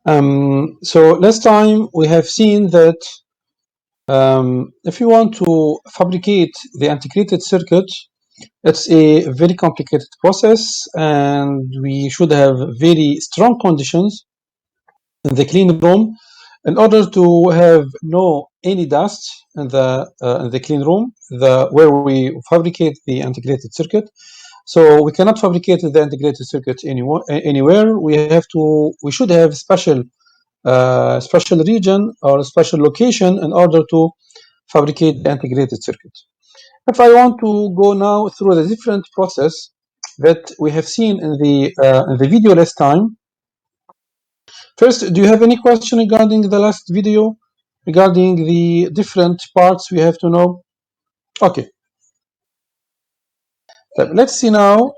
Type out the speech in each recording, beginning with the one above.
So last time we have seen that if you want to fabricate the integrated circuit, it's a very complicated process, and we should have very strong conditions in the clean room in order to have no any dust in the clean room, where we fabricate the integrated circuit. So we cannot fabricate the integrated circuit anywhere. We should have special region or special location in order to fabricate the integrated circuit. If I want to go now through the different process that we have seen in the video last time. First, do you have any question regarding the last video, regarding the different parts we have to know? Okay. So let's see now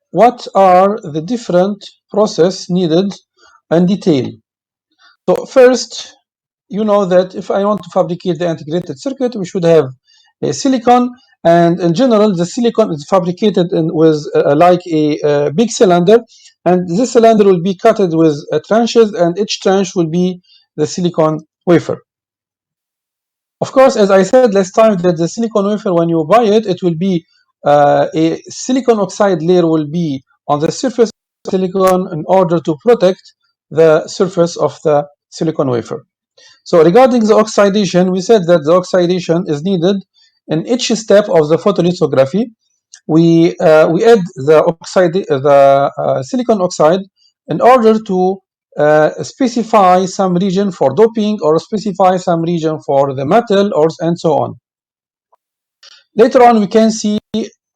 what are the different process needed in detail. So first, you know that if I want to fabricate the integrated circuit, we should have a silicon, and in general the silicon is fabricated with like a big cylinder, and this cylinder will be coated with tranches, and each tranche will be the silicon wafer. Of course, as I said last time, that the silicon wafer, when you buy it, it will be a silicon oxide layer will be on the surface of silicon in order to protect the surface of the silicon wafer. So regarding the oxidation, we said that the oxidation is needed in each step of the photolithography. We add the silicon oxide in order to specify some region for doping, or specify some region for the metal, and so on. Later on, we can see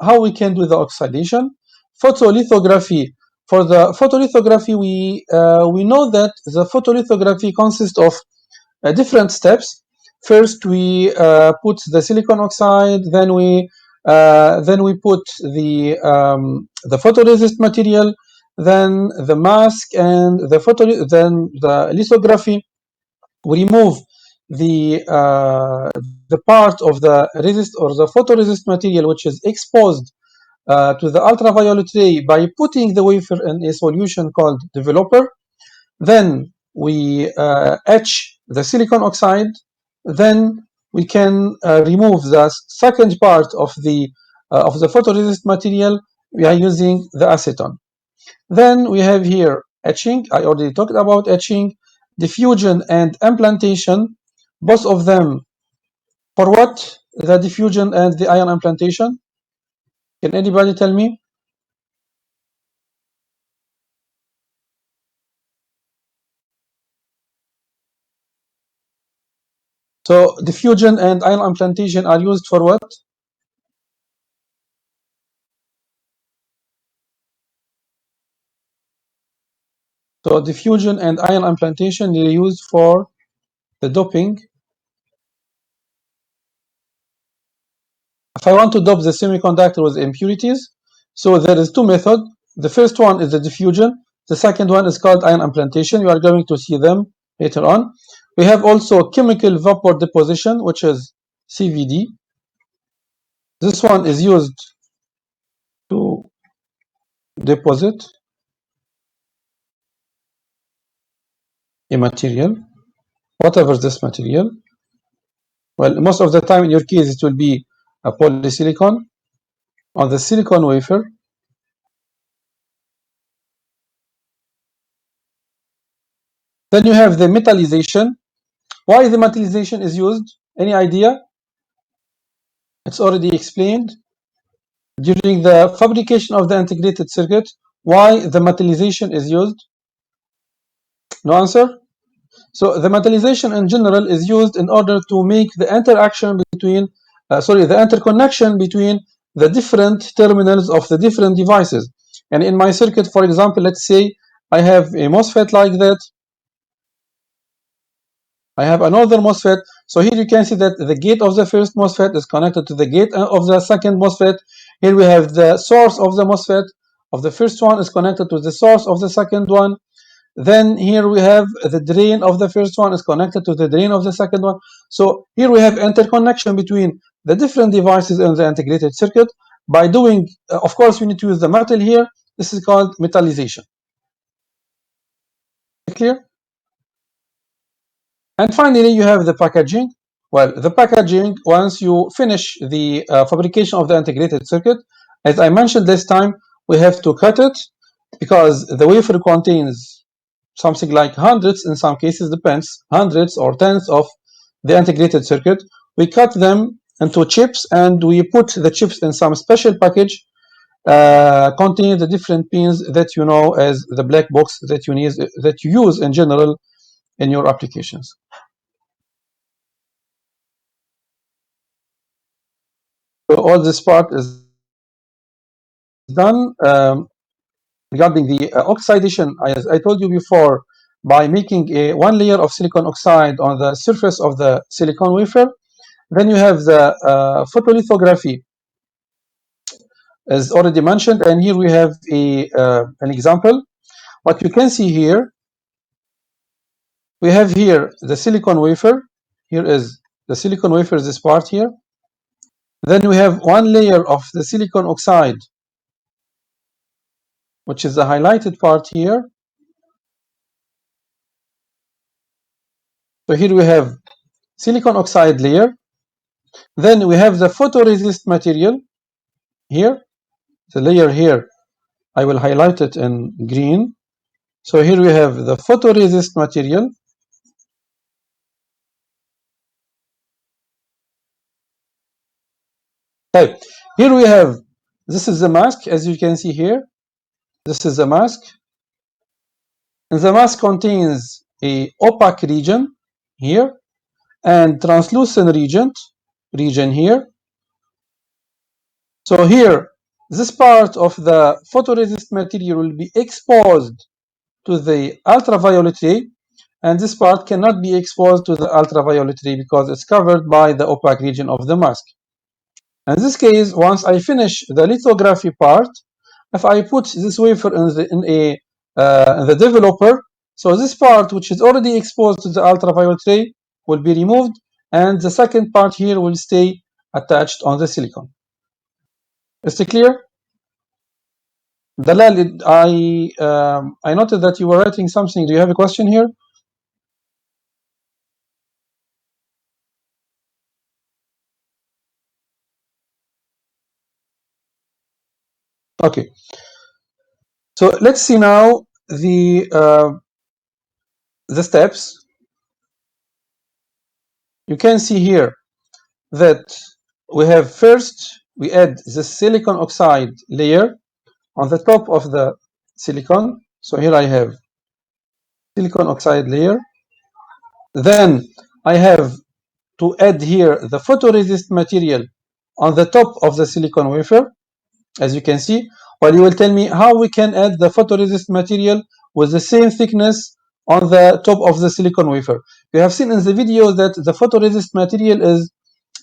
how we can do the oxidation. Photolithography. For the photolithography, we know that the photolithography consists of different steps. First, we put the silicon oxide, then we put the photoresist material, then the mask, and then the lithography. We remove the part of the resist or the photoresist material which is exposed to the ultraviolet ray by putting the wafer in a solution called developer. Then we etch the silicon oxide. Then we can remove the second part of the photoresist material. We are using the acetone. Then we have here etching. I already talked about etching, diffusion, and implantation. Both of them for what? The diffusion and the ion implantation. Can anybody tell me? So diffusion and ion implantation are used for what? So diffusion and ion implantation are used for the doping. If I want to dope the semiconductor with impurities, so there is two methods. The first one is the diffusion. The second one is called ion implantation. You are going to see them later on. We have also chemical vapor deposition, which is CVD. This one is used to deposit a material, whatever this material. Well, most of the time in your case, it will be a polysilicon on the silicon wafer. Then you have the metallization. Why the metallization is used? Any idea? It's already explained during the fabrication of the integrated circuit. Why the metallization is used? No answer? So the metallization in general is used in order to make the interaction between, the interconnection between the different terminals of the different devices. And in my circuit, for example, let's say I have a MOSFET like that. I have another MOSFET. So here you can see that the gate of the first MOSFET is connected to the gate of the second MOSFET. Here we have the source of the MOSFET of the first one is connected to the source of the second one. Then here we have the drain of the first one is connected to the drain of the second one. So here we have interconnection between the different devices in the integrated circuit. By doing, of course, we need to use the metal here. This is called metallization. clear? And finally, you have the packaging. Well, the packaging, once you finish the fabrication of the integrated circuit, as I mentioned this time, we have to cut it because the wafer contains something like hundreds, in some cases depends, hundreds or tens of the integrated circuit. We cut them into chips and we put the chips in some special package containing the different pins that you know as the black box that you use in general in your applications. So all this part is done. Regarding the oxidation, as I told you before, by making one layer of silicon oxide on the surface of the silicon wafer, then you have the photolithography, as already mentioned, and here we have an example. What you can see here, we have here the silicon wafer. Here is the silicon wafer, this part here. Then we have one layer of the silicon oxide, which is the highlighted part here. So here we have silicon oxide layer. Then we have the photoresist material here. The layer here, I will highlight it in green. So here we have the photoresist material. Okay. Here we have, this is the mask, as you can see here. This is the mask. And the mask contains a opaque region here and translucent region here. So here, this part of the photoresist material will be exposed to the ultraviolet ray, and this part cannot be exposed to the ultraviolet ray because it's covered by the opaque region of the mask. In this case, once I finish the lithography part, if I put this wafer in the developer, so this part which is already exposed to the ultraviolet ray will be removed, and the second part here will stay attached on the silicon. Is it clear? Dalal, I noted that you were writing something. Do you have a question here? Okay. So let's see now the steps. You can see here that we have first, we add the silicon oxide layer on the top of the silicon. So here I have silicon oxide layer. Then I have to add here the photoresist material on the top of the silicon wafer, as you can see. Well, you will tell me how we can add the photoresist material with the same thickness on the top of the silicon wafer. You have seen in the video that the photoresist material is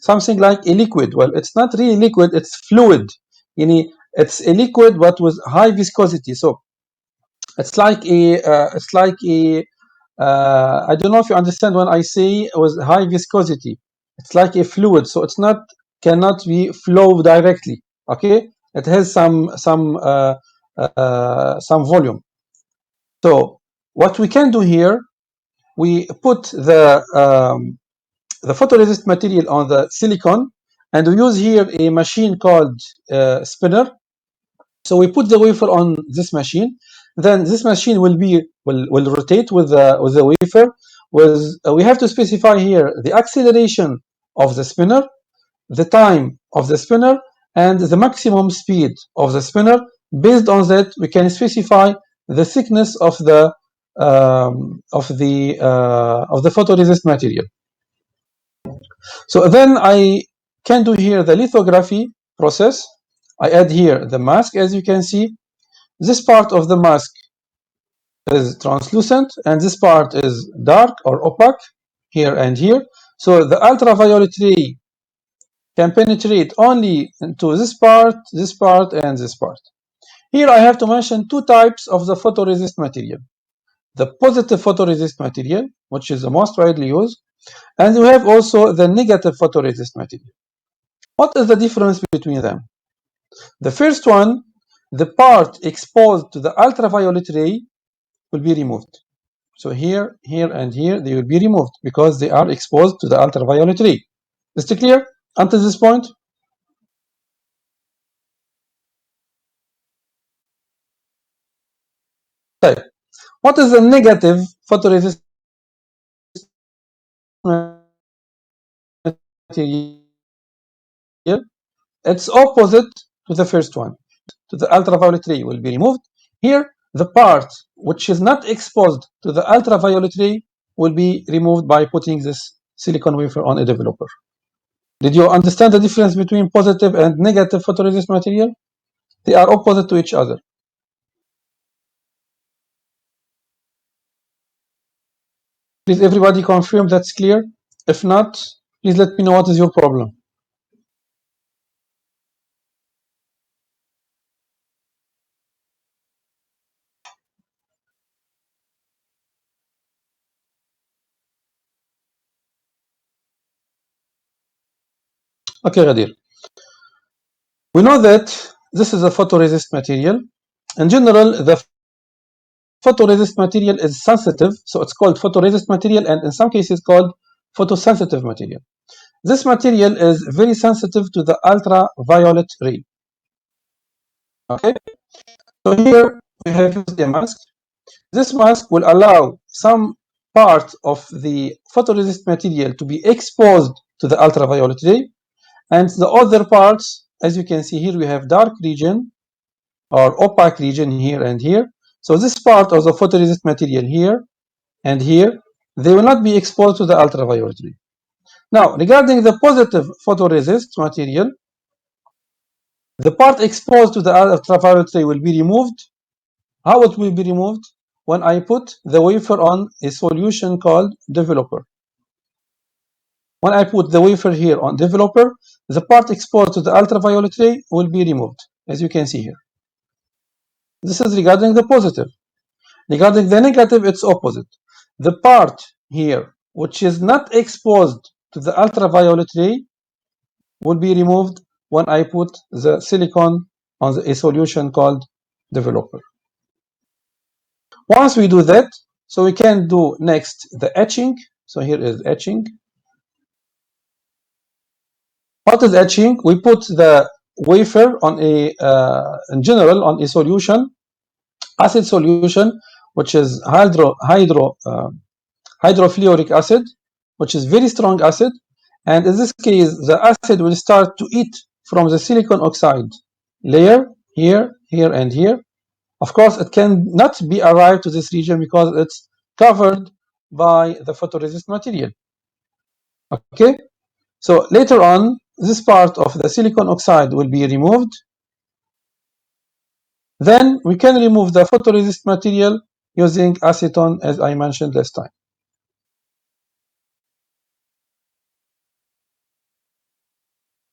something like a liquid. Well, it's not really liquid, it's fluid. It's a liquid but with high viscosity. So it's like I don't know if you understand when I say with high viscosity. It's like a fluid, so it's not cannot be flow directly. Okay, it has some volume. So what we can do here, we put the photoresist material on the silicon, and we use here a machine called spinner. So we put the wafer on this machine. Then this machine will rotate with the wafer. We have to specify here the acceleration of the spinner, the time of the spinner, and the maximum speed of the spinner. Based on that, we can specify the thickness of the photoresist material. So then I can do here the lithography process. I add here the mask. As you can see, this part of the mask is translucent and this part is dark or opaque here and here. So the ultraviolet ray can penetrate only into this part, and this part. Here I have to mention two types of the photoresist material. The positive photoresist material, which is the most widely used, and we have also the negative photoresist material. What is the difference between them? The first one, the part exposed to the ultraviolet ray will be removed. So here, here, and here, they will be removed because they are exposed to the ultraviolet ray. Is it clear until this point? طيب. What is the negative photoresist material? It's opposite to the first one. To the ultraviolet ray will be removed. Here, the part which is not exposed to the ultraviolet ray will be removed by putting this silicon wafer on a developer. Did you understand the difference between positive and negative photoresist material? They are opposite to each other. Please, everybody confirm that's clear. If not, please let me know what is your problem. Okay, Ghadir. We know that this is a photoresist material. In general, the photoresist material is sensitive, so it's called photoresist material, and in some cases called photosensitive material. This material is very sensitive to the ultraviolet ray. Okay, so here we have used a mask. This mask will allow some part of the photoresist material to be exposed to the ultraviolet ray, and the other parts, as you can see here, we have dark region or opaque region here and here. So this part of the photoresist material here and here, they will not be exposed to the ultraviolet ray. Now, regarding the positive photoresist material, the part exposed to the ultraviolet ray will be removed. How it will be removed? When I put the wafer on a solution called developer. When I put the wafer here on developer, the part exposed to the ultraviolet ray will be removed, as you can see here. This is regarding the positive. Regarding the negative, it's opposite. The part here, which is not exposed to the ultraviolet ray, will be removed when I put the silicon on a solution called developer. Once we do that, so we can do next the etching. So here is etching. What is etching? We put the wafer on a, in general, on a solution, acid solution, which is hydrofluoric acid, which is very strong acid. And in this case, the acid will start to eat from the silicon oxide layer here, here, and here. Of course, it cannot be arrived to this region because it's covered by the photoresist material. Okay, so later on, this part of the silicon oxide will be removed. Then we can remove the photoresist material using acetone, as I mentioned last time.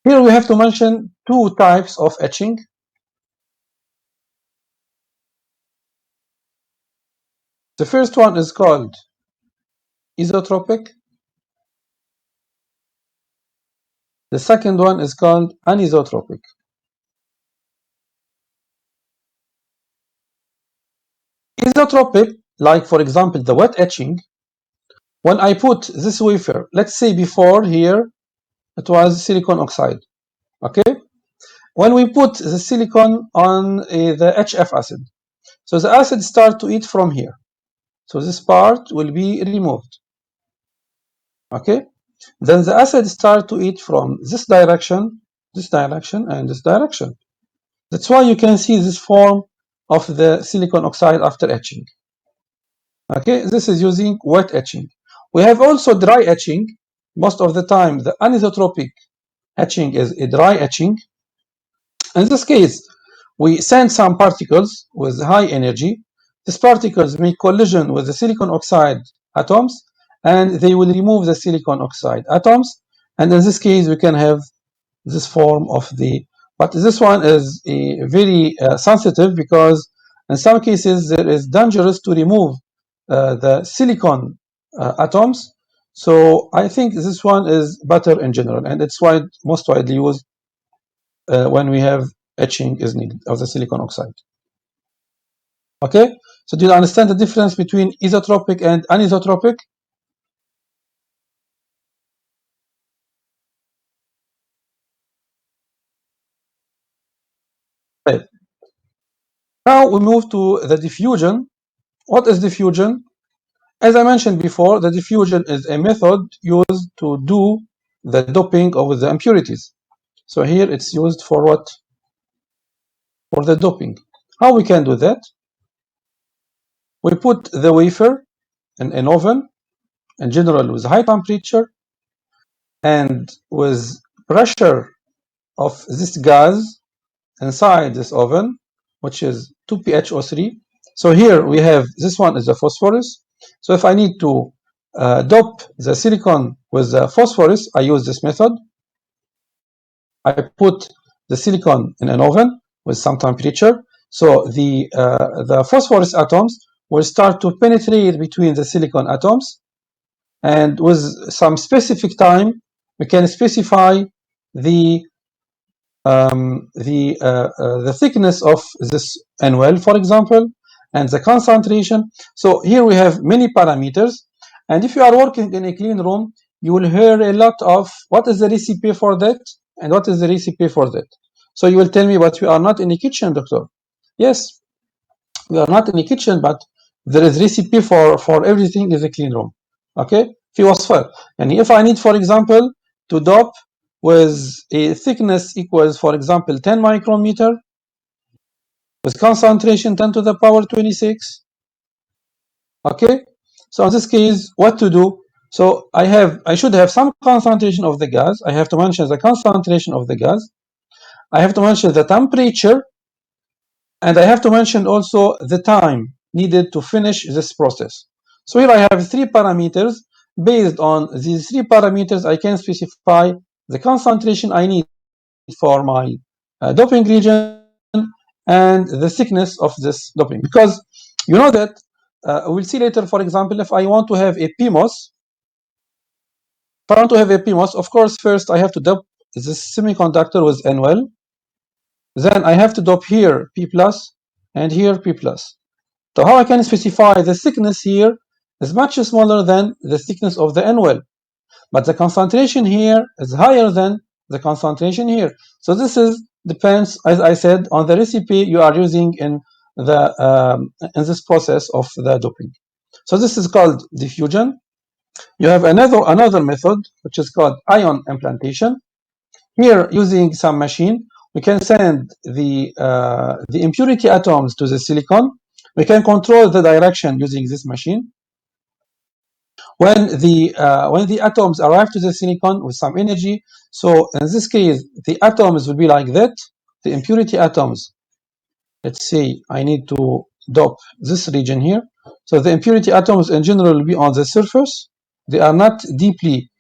Here we have to mention two types of etching. The first one is called isotropic. The second one is called anisotropic. Isotropic, like for example the wet etching, when I put this wafer, let's say before here it was silicon oxide, okay? When we put the silicon on the HF acid, so the acid start to eat from here. So this part will be removed, okay? Then the acid start to eat from this direction, and this direction. That's why you can see this form of the silicon oxide after etching. Okay, this is using wet etching. We have also dry etching. Most of the time, the anisotropic etching is a dry etching. In this case, we send some particles with high energy. These particles make collision with the silicon oxide atoms, and they will remove the silicon oxide atoms. And in this case, we can have this form of the, but this one is very sensitive because in some cases there is dangerous to remove the silicon atoms. So I think this one is better in general, and it's most widely used when we have etching is needed of the silicon oxide. Okay, So do you understand the difference between isotropic and anisotropic? Okay. Now we move to the diffusion. What is diffusion? As I mentioned before, the diffusion is a method used to do the doping of the impurities. So here it's used for what? For the doping. How we can do that? We put the wafer in an oven, in general with high temperature, and with pressure of this gas inside this oven, which is 2PHO3. So here we have, this one is the phosphorus. So if I need to dope the silicon with the phosphorus, I use this method. I put the silicon in an oven with some temperature. So the phosphorus atoms will start to penetrate between the silicon atoms. And with some specific time, we can specify the the thickness of this NOL, for example, and the concentration. So here we have many parameters. And if you are working in a clean room, you will hear a lot of what is the recipe for that and what is the recipe for that. So you will tell me, but we are not in a kitchen, doctor. Yes, we are not in a kitchen, but there is recipe for everything in a clean room. Okay, في وصفة. يعني if I need, for example, to dope with a thickness equals, for example, 10 micrometer with concentration 10 to the power 26. Okay, so in this case, what to do? So I should have some concentration of the gas. I have to mention the concentration of the gas. I have to mention the temperature, and I have to mention also the time needed to finish this process. So here I have three parameters. Based on these three parameters, I can specify the concentration I need for my doping region and the thickness of this doping. Because you know that we'll see later, for example, if I want to have a PMOS, of course, first I have to dope this semiconductor with NOL. Then I have to dope here P plus and here P plus. So how I can specify the thickness here is much smaller than the thickness of the NOL, but the concentration here is higher than the concentration here. So this is depends, as I said, on the recipe you are using in this process of the doping. So this is called diffusion. You have another method which is called ion implantation. Here, using some machine, we can send the impurity atoms to the silicon. We can control the direction using this machine. When the atoms arrive to the silicon with some energy, so in this case, the atoms will be like that. The impurity atoms, let's say I need to dope this region here. So the impurity atoms in general will be on the surface. They are not deeply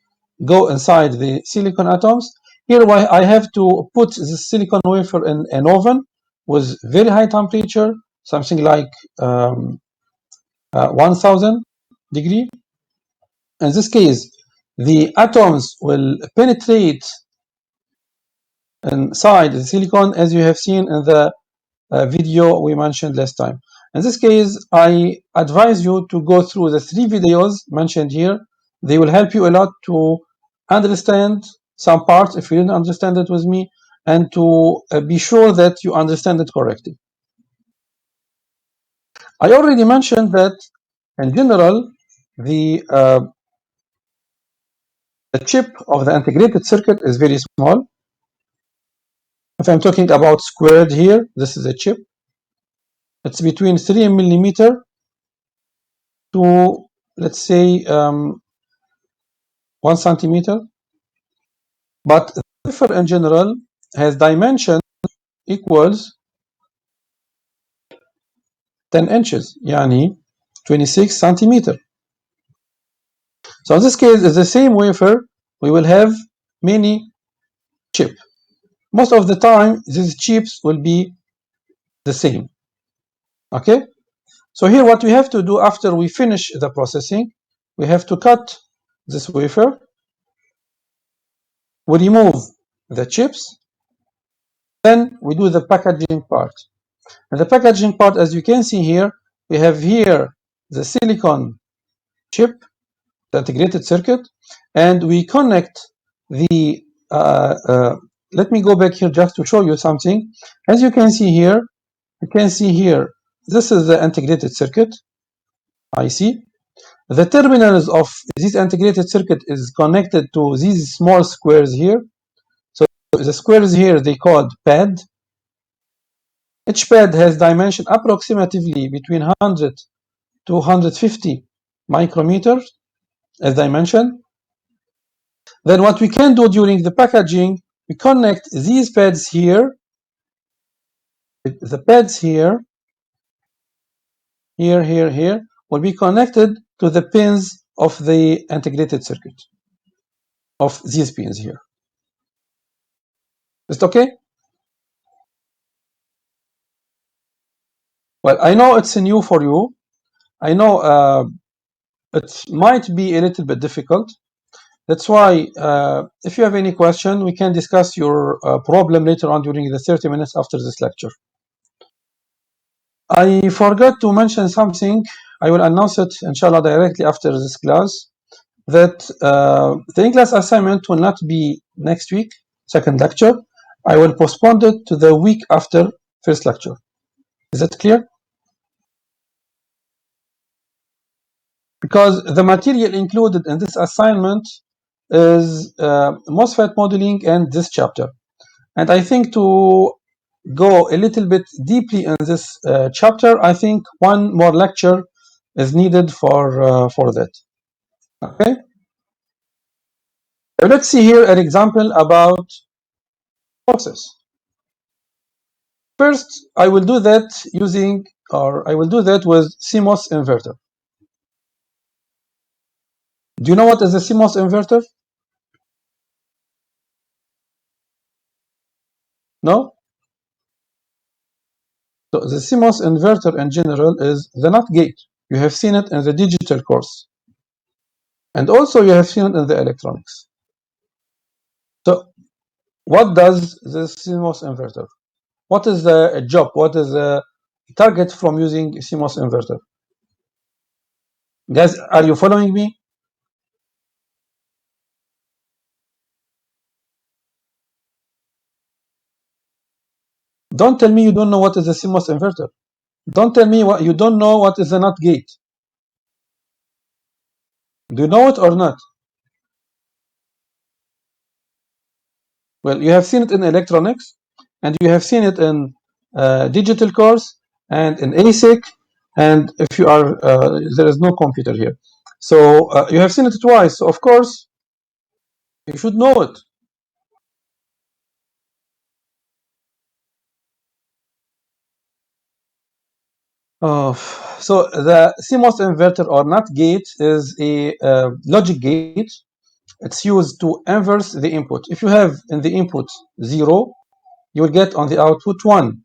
go inside the silicon atoms. Here I have to put the silicon wafer in an oven with very high temperature, something like 1000 degree. In this case, the atoms will penetrate inside the silicon, as you have seen in the video we mentioned last time. In this case, I advise you to go through the three videos mentioned here. They will help you a lot to understand some parts if you didn't understand it with me, and to be sure that you understand it correctly. I already mentioned that in general, the chip of the integrated circuit is very small. If I'm talking about squared here, this is a chip. It's between 3 millimeter to, let's say, 1 centimeter. But the wafer in general has dimension equals 10 inches, yani 26 centimeter. So in this case, it's the same wafer. We will have many chips. Most of the time, these chips will be the same. Okay? So here what we have to do after we finish the processing, we have to cut this wafer. We remove the chips. Then we do the packaging part. And the packaging part, as you can see here, we have here the silicon chip, the integrated circuit, and we connect the let me go back here just to show you something. As you can see here, this is the integrated circuit IC. The terminals of this integrated circuit is connected to these small squares here. So the squares here, they called pad. Each pad has dimension approximately between 100 to 150 micrometers as dimension. Then what we can do during the packaging, we connect these pads here, the pads here, here, will be connected to the pins of the integrated circuit, of these pins here. Is it okay? Well, I know it's new for you. I know it might be a little bit difficult. That's why if you have any question, we can discuss your problem later on during the 30 minutes after this lecture. I forgot to mention something. I will announce it, inshallah, directly after this class, that the in-class assignment will not be next week, second lecture. I will postpone it to the week after first lecture. Is that clear? Because the material included in this assignment is MOSFET modeling and this chapter. And I think to go a little bit deeply in this chapter, I think one more lecture is needed for that. Okay. Let's see here an example about process. First, I will do that with CMOS inverter. Do you know what is a CMOS inverter? No? So the CMOS inverter in general is the NOT gate. You have seen it in the digital course. And also you have seen it in the electronics. So what does this CMOS inverter? What is the job? What is the target from using CMOS inverter? Guys, are you following me? Don't tell me you don't know what is a CMOS inverter. Don't tell me what you don't know what is a NOT gate. Do you know it or not? Well, you have seen it in electronics, and you have seen it in digital course and in ASIC, and if you are there is no computer here, so you have seen it twice. So of course, you should know it. So the CMOS inverter or NOT gate is a logic gate. It's used to inverse the input. If you have in the input 0, you will get on the output 1.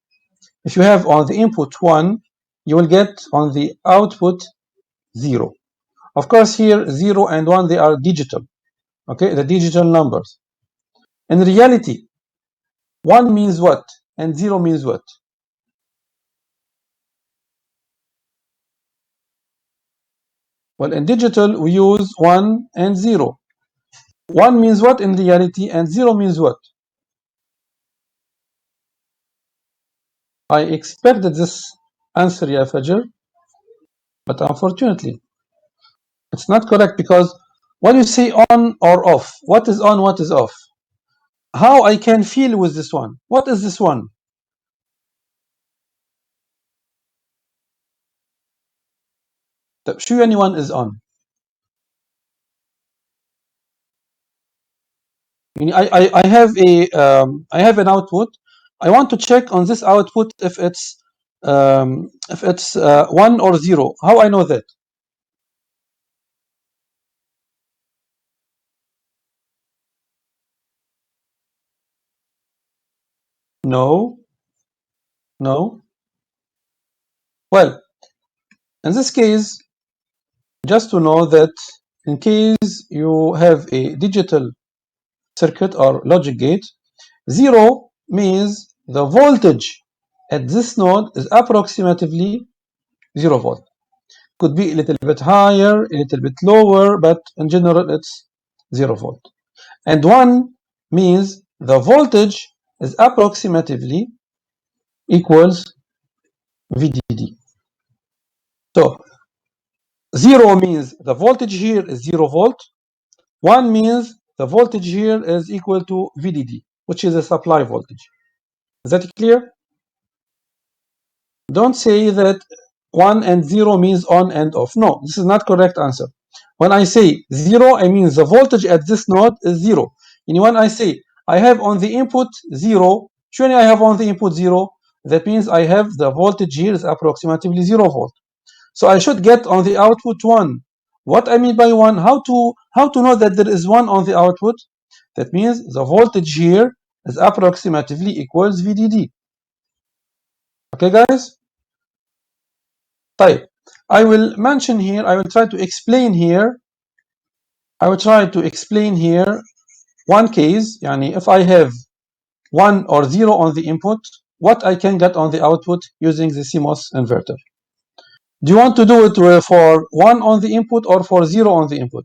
If you have on the input 1, you will get on the output 0. Of course, here 0 and 1, they are digital. Okay, the digital numbers. In reality, 1 means what and 0 means what? Well, in digital, we use 1 and 0. 1 means what in reality and 0 means what? I expected this answer, Ya Fajr, but unfortunately, it's not correct, because when you say on or off, what is on, what is off? How I can feel with this one? What is this one? شو anyone is on? I have I have an output. I want to check on this output if it's 1 or 0. How I know that? No, no. Well, in this case, just to know that in case you have a digital circuit or logic gate, 0 means the voltage at this node is approximately 0 volt. Could be a little bit higher, a little bit lower, but in general it's 0 volt. And 1 means the voltage is approximately equals VDD. So 0 means the voltage here is 0 volt. 1 means the voltage here is equal to VDD, which is a supply voltage. Is that clear? Don't say that 1 and 0 means on and off. No, this is not correct answer. When I say 0, I mean the voltage at this node is 0. And when I say I have on the input 0, surely I have on the input 0, that means I have the voltage here is approximately 0 volt. So I should get on the output 1. What I mean by 1, how to know that there is 1 on the output? That means the voltage here is approximately equals VDD. Okay, guys? طيب. I will mention here, I will try to explain here one case. يعني if I have 1 or 0 on the input, what I can get on the output using the CMOS inverter. Do you want to do it for 1 on the input or for 0 on the input?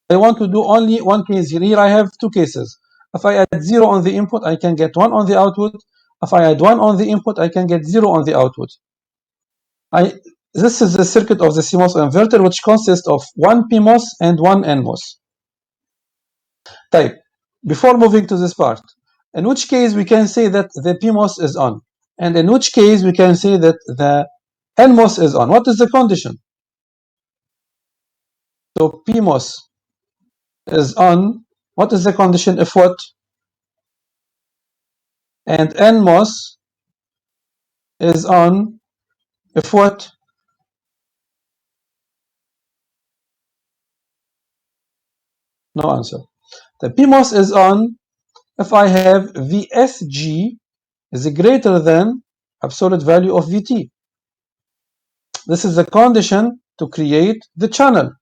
I want to do only one case here. Here I have two cases. If I add 0 on the input, I can get 1 on the output. If I add 1 on the input, I can get 0 on the output. This is the circuit of the CMOS inverter, which consists of one PMOS and one NMOS. Type. Before moving to this part, in which case we can say that the PMOS is on, and in which case we can say that the NMOS is on. What is the condition? So PMOS is on. What is the condition if what? And NMOS is on if what? No answer. The PMOS is on if I have VSG is greater than absolute value of VT. This is the condition to create the channel.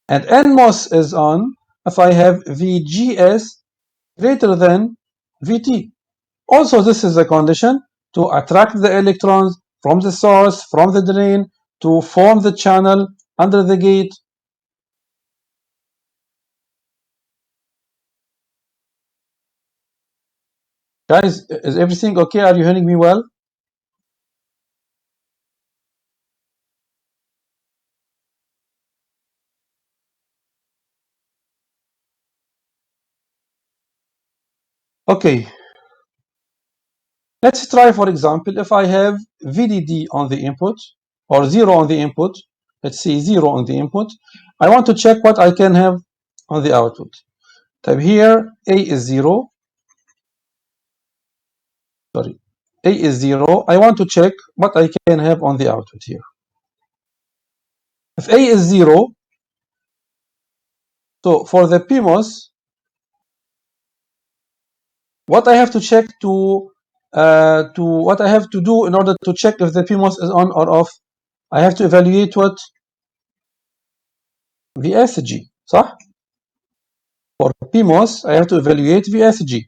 And NMOS is on if I have VGS greater than VT. Also, this is the condition to attract the electrons from the source, from the drain, to form the channel under the gate. Guys, is everything okay? Are you hearing me well? Okay. Let's try, for example, if I have VDD on the input or 0 on the input, let's say 0 on the input, I want to check what I can have on the output. Type here, A is 0. Sorry, A is 0. I want to check what I can have on the output here. If A is 0, so for the PMOS, what I have to check what I have to do in order to check if the PMOS is on or off, I have to evaluate what? VSG, صح? For PMOS, I have to evaluate VSG.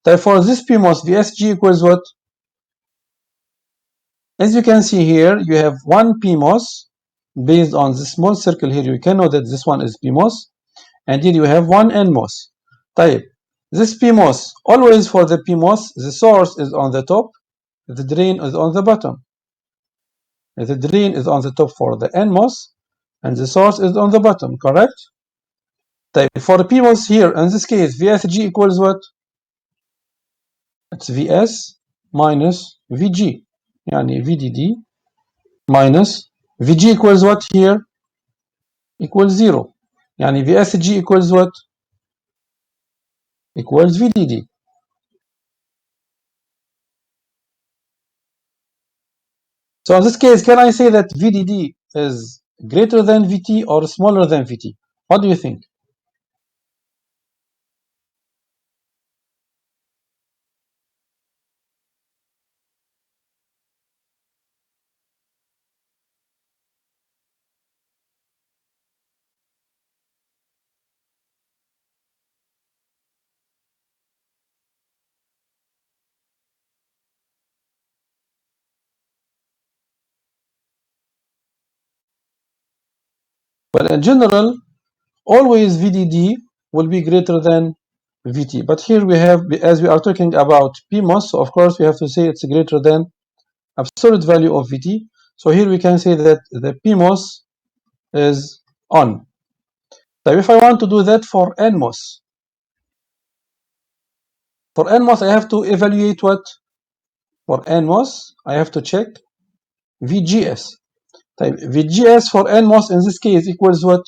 Therefore, this PMOS VSG equals what? As you can see here, you have one PMOS based on the small circle here. You can know that this one is PMOS, and here you have one NMOS. Type. This PMOS, always for the PMOS, the source is on the top, the drain is on the bottom. The drain is on the top for the NMOS, and the source is on the bottom, correct? Type. For the PMOS here, in this case, VSG equals what? It's VS minus VG. يعني VDD minus VG equals what here? Equals 0. يعني VSG equals what? Equals VDD. So in this case, can I say that VDD is greater than VT or smaller than VT? What do you think? Well, in general, always VDD will be greater than VT. But here we have, as we are talking about PMOS, so of course we have to say it's greater than absolute value of VT. So here we can say that the PMOS is on. Now if I want to do that for NMOS, I have to evaluate what? For NMOS, I have to check VGS. Type VGS for NMOS in this case equals what?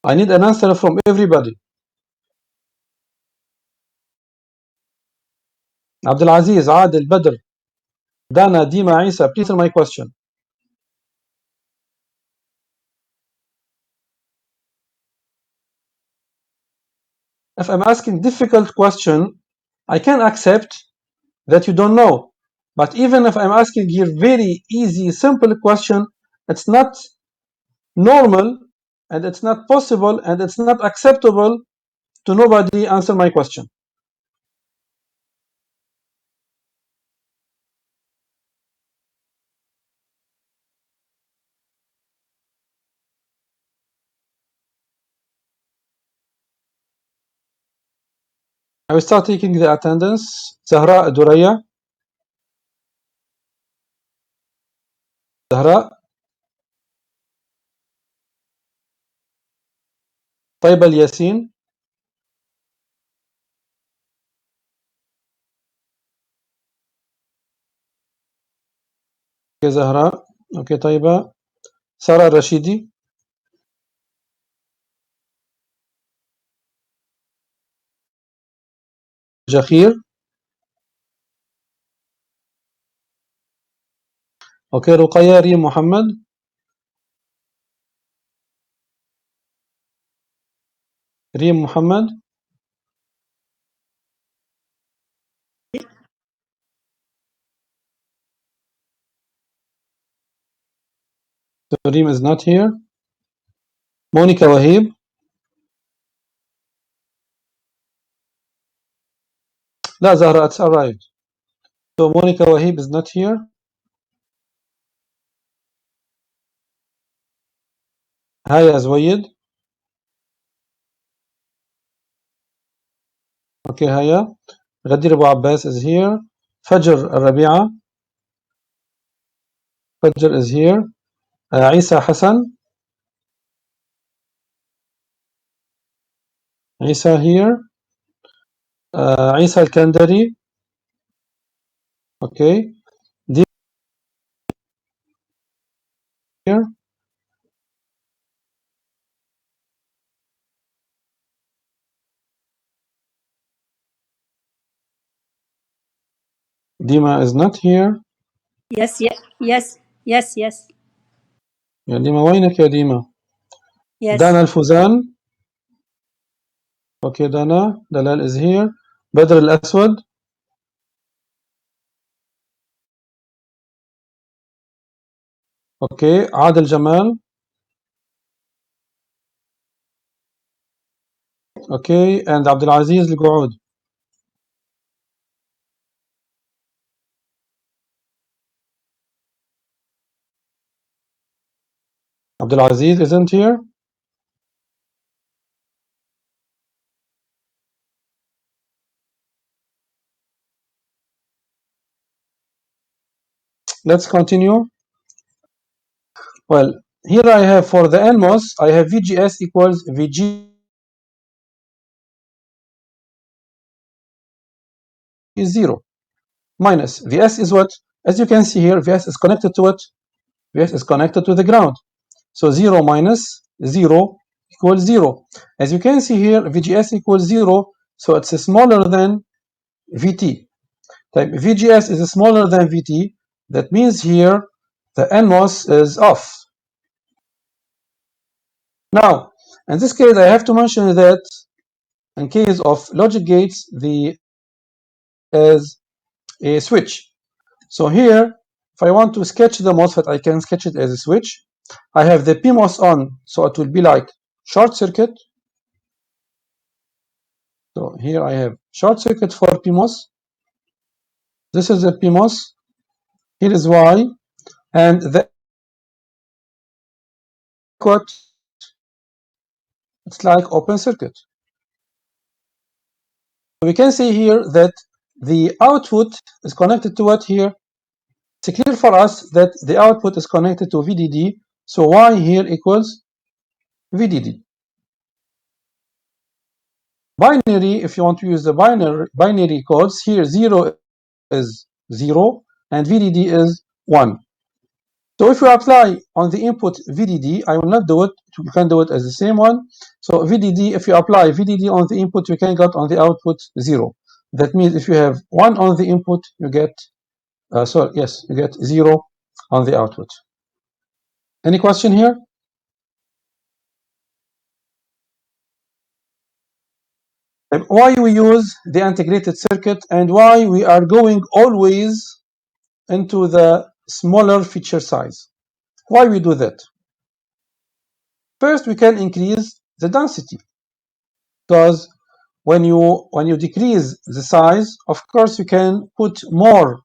I need an answer from everybody. Abdulaziz, Adil, Badr, Dana, Dima, Isa, please answer my question. If I'm asking difficult question, I can accept that you don't know. But even if I'm asking here very easy, simple question, it's not normal and it's not possible and it's not acceptable to nobody answer my question. I will start taking the attendance. Zahra, Duraya, Zahra, طيب الياسين. Okay, Zahra. Okay, طيبة. Sarah Rashidi. Jakhir. Okay, Ruqayya Riem Muhammad. Riem Muhammad. So Riem is not here. Monica Wahib. لا Zahra, it's arrived. So Monica Wahib is not here. Haya Zwayed. Okay, Haya. Ghadir Abu Abbas is here. Fajr Rabi'a. Fajr is here. Isa Hassan. Isa here. Isa Al-Kandari. Okay. Here. Dima is not here. Yes, yes, yes, yes, yes, يا ديما وينك يا ديما؟ yes. دانا الفوزان. Okay, Dana. Dalal is here. Badr al-Aswad. Okay. Adil Jamal. Okay. And Abdulaziz Al-Gououd. Abdulaziz isn't here. Let's continue. Well, here I have for the NMOS, I have VGS equals VG is 0 minus VS is what? As you can see here, VS is connected to what? VS is connected to the ground. So 0 minus 0 equals 0. As you can see here, VGS equals 0, so it's smaller than VT. Type VGS is smaller than VT. That means here the NMOS is off. Now, in this case, I have to mention that in case of logic gates, the as a switch. So here, if I want to sketch the MOSFET, I can sketch it as a switch. I have the PMOS on, so it will be like short circuit. So here I have short circuit for PMOS. This is the PMOS. Here is Y, and the output, it's like open circuit. So we can see here that the output is connected to what here? It's clear for us that the output is connected to VDD. So Y here equals VDD. Binary, if you want to use the binary codes, here 0 is 0 and VDD is 1. So if you apply on the input VDD, I will not do it, you can do it as the same one. So VDD, if you apply VDD on the input, you can get on the output 0. That means if you have 1 on the input, you get, you get 0 on the output. Any question here? Why we use the integrated circuit and why we are going always into the smaller feature size. Why we do that? First, we can increase the density, because when you decrease the size, of course you can put more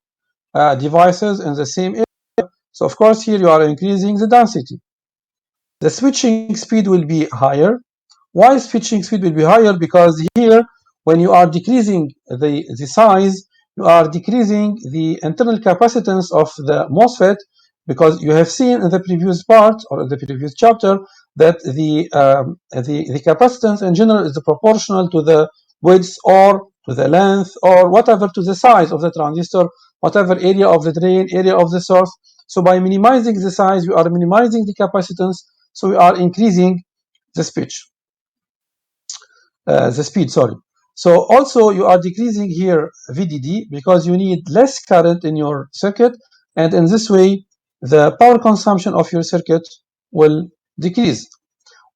devices in the same area. So of course here you are increasing the density. The switching speed will be higher. Why switching speed will be higher? Because here, when you are decreasing the size, you are decreasing the internal capacitance of the MOSFET, because you have seen in the previous part or in the previous chapter that the capacitance in general is proportional to the width or to the length or whatever, to the size of the transistor, whatever area of the drain, area of the source. So by minimizing the size, we are minimizing the capacitance, so we are increasing the speed. Sorry. So also you are decreasing here VDD because you need less current in your circuit, and in this way the power consumption of your circuit will decrease.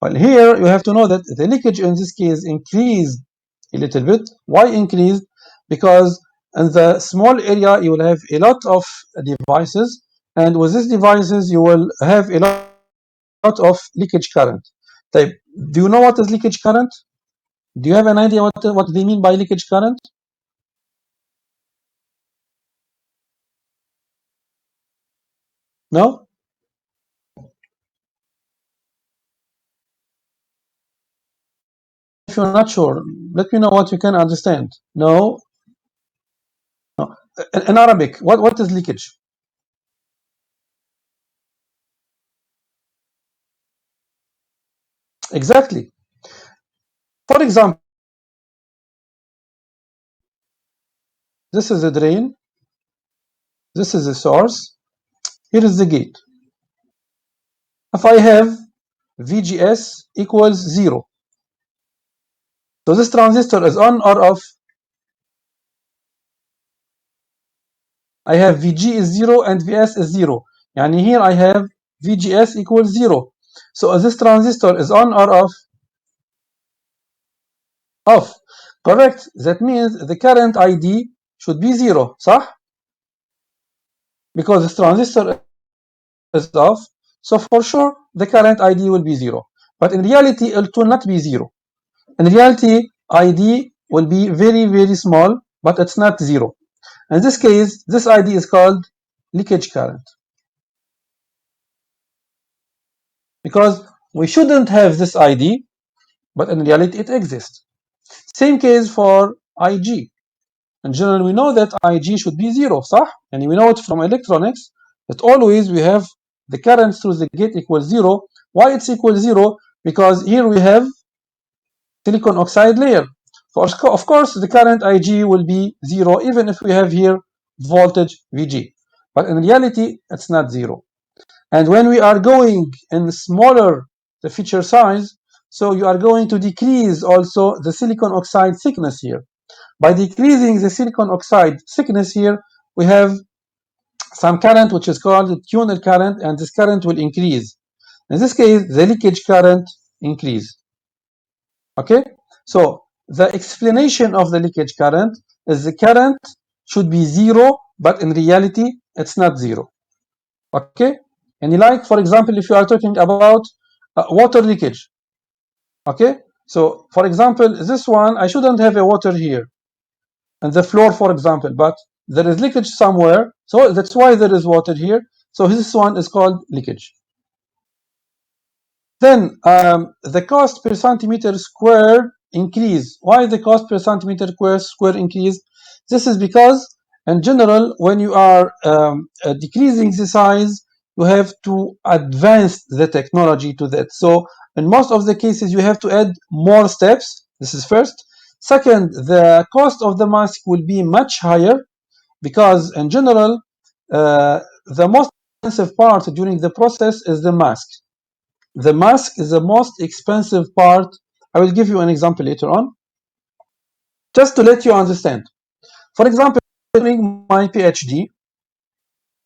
Well, here you have to know that the leakage in this case increased a little bit. Why increased? Because in the small area you will have a lot of devices, and with these devices you will have a lot of leakage current. Do you know what is leakage current? Do you have an idea what they mean by leakage current? No? If you're not sure, let me know what you can understand. No? No. In Arabic, what is leakage? Exactly. For example, this is the drain, this is the source, here is the gate. If I have VGS equals 0, so this transistor is on or off? I have VG is 0 and VS is 0. And here I have VGS equals 0. So this transistor is on or off? Off. Correct. That means the current ID should be 0, صح? Because this transistor is off, so for sure the current ID will be 0. But in reality, it will not be 0. In reality, ID will be very, very small, but it's not 0. In this case, this ID is called leakage current, because we shouldn't have this ID, but in reality it exists. Same case for IG. In general, we know that IG should be 0, صح? And we know it from electronics that always we have the current through the gate equals 0. Why it's equal 0? Because here we have silicon oxide layer. Of course, the current IG will be 0 even if we have here voltage VG. But in reality, it's not 0. And when we are going in smaller the feature size, so you are going to decrease also the silicon oxide thickness here. By decreasing the silicon oxide thickness here, we have some current which is called tunnel current, and this current will increase. In this case, the leakage current increase. Okay, so the explanation of the leakage current is the current should be 0, but in reality, it's not 0. Okay? And like, for example, if you are talking about water leakage. Okay? So, for example, this one, I shouldn't have a water here on the floor, for example, but there is leakage somewhere. So that's why there is water here. So this one is called leakage. Then the cost per centimeter square increase. Why the cost per centimeter square increase? This is because in general, when you are decreasing the size, you have to advance the technology to that. So in most of the cases, you have to add more steps. This is first. Second, the cost of the mask will be much higher because in general, the most expensive part during the process is the mask. The mask is the most expensive part. I will give you an example later on, just to let you understand. For example, during my PhD,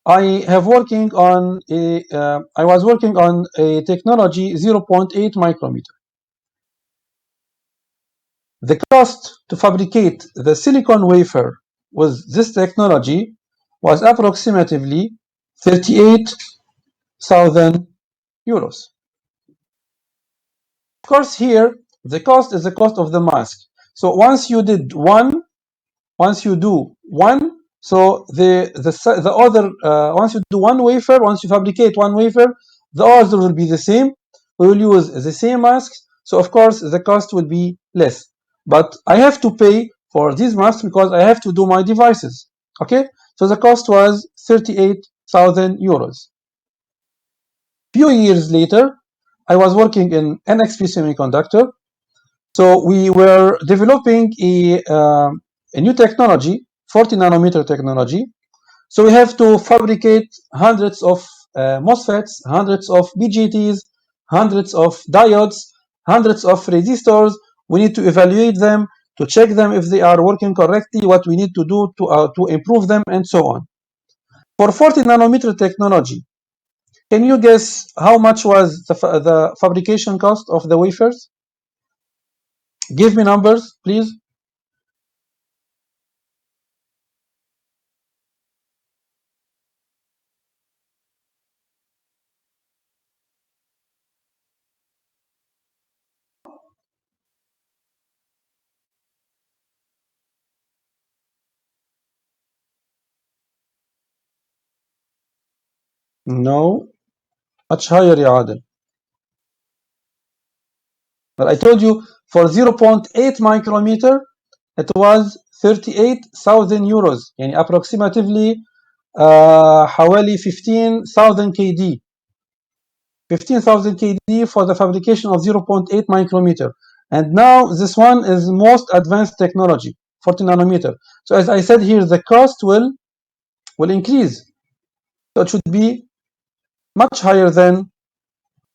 I was working on a technology 0.8 micrometer. The cost to fabricate the silicon wafer with this technology was approximately 38,000 euros. Of course, here the cost is the cost of the mask. So once you do one, so the other once you do one wafer, once you fabricate one wafer, the other will be the same. We will use the same masks, so of course the cost will be less. But I have to pay for these masks because I have to do my devices. Okay, so the cost was 38,000 euros. Few years later, I was working in NXP Semiconductor. So we were developing a new technology, 40 nanometer technology. So we have to fabricate hundreds of MOSFETs, hundreds of BJTs, hundreds of diodes, hundreds of resistors. We need to evaluate them, to check them if they are working correctly, what we need to do to improve them, and so on. For 40 nanometer technology, can you guess how much was the fabrication cost of the wafers? Give me numbers, please. No, much higher, يا عادل. But I told you for 0.8 micrometer, it was 38,000 euros. يعني approximately حوالي 15,000 KD. 15,000 KD for the fabrication of 0.8 micrometer. And now this one is most advanced technology, 40 nanometer. So as I said here, the cost will increase. So it should be much higher than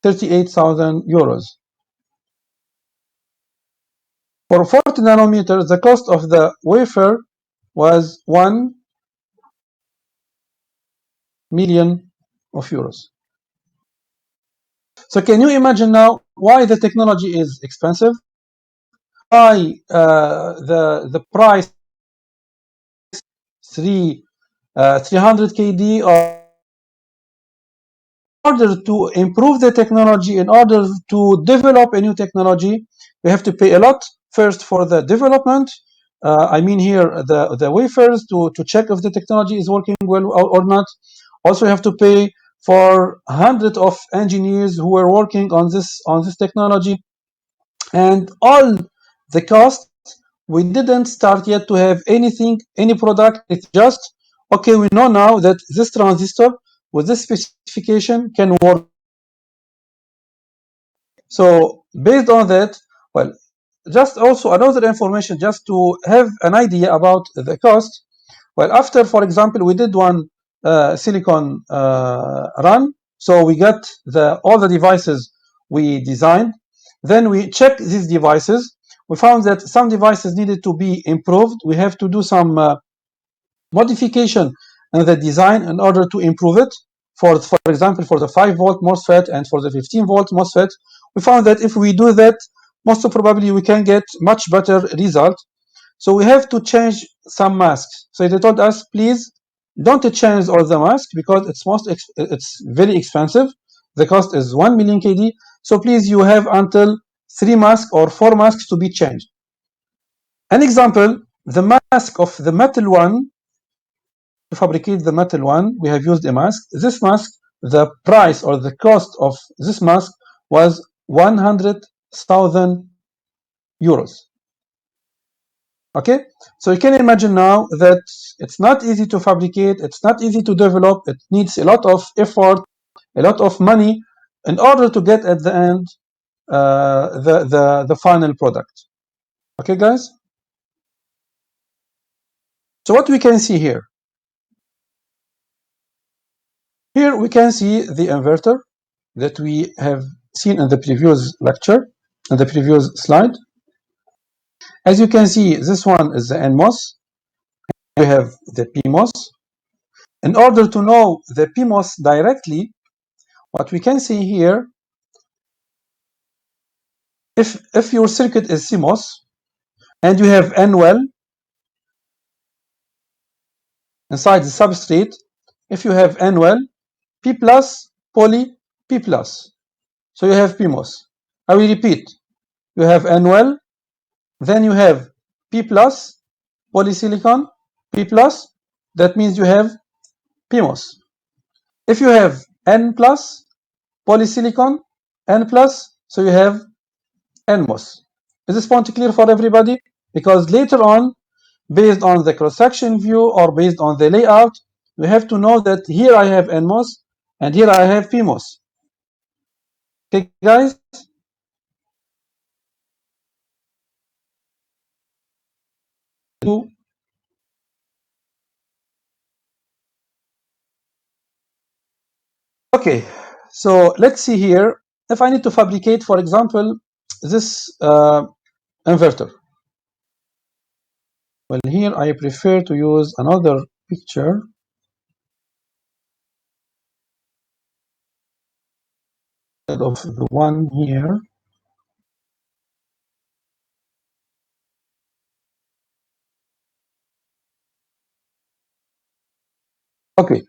38,000 euros. For 40 nanometers, the cost of the wafer was 1 million of euros. So can you imagine now why the technology is expensive? Why the price 300 KD, or in order to improve the technology, in order to develop a new technology, we have to pay a lot first for the development. I mean here the wafers to check if the technology is working well or not. Also, you have to pay for hundreds of engineers who were working on this technology, and all the cost. We didn't start yet to have anything, any product. It's just okay. We know now that this transistor with this specification can work. So based on that, well, just also another information just to have an idea about the cost. Well, after, for example, we did one silicon run, so we got all the devices we designed. Then we checked these devices. We found that some devices needed to be improved. We have to do some modification in the design in order to improve it. For example, for the 5-volt MOSFET and for the 15-volt MOSFET, we found that if we do that, most probably we can get much better result. So we have to change some masks. So they told us, please don't change all the masks because it's very expensive. The cost is 1 million KD. So please, you have until 3 masks or 4 masks to be changed. An example, the mask of the metal one, to fabricate the metal one, we have used a mask. This mask, the price or the cost of this mask was 100,000 euros. Okay, so you can imagine now that it's not easy to fabricate, it's not easy to develop, it needs a lot of effort, a lot of money in order to get at the end the final product. Okay, guys? So what we can see here? Here we can see the inverter that we have seen in the previous lecture, in the previous slide. As you can see, this one is the NMOS. We have the PMOS. In order to know the PMOS directly, what we can see here, if your circuit is CMOS and you have N well inside the substrate, if you have N well, P plus, poly, P plus. So you have PMOS. I will repeat. You have N well, then you have P plus, polysilicon, P plus, that means you have PMOS. If you have N plus, polysilicon, N plus, so you have NMOS. Is this point clear for everybody? Because later on, based on the cross-section view or based on the layout, we have to know that here I have NMOS and here I have PMOS. Okay, guys? Okay, so let's see here. If I need to fabricate, for example, this inverter. Well, here I prefer to use another picture instead of the one here. Okay,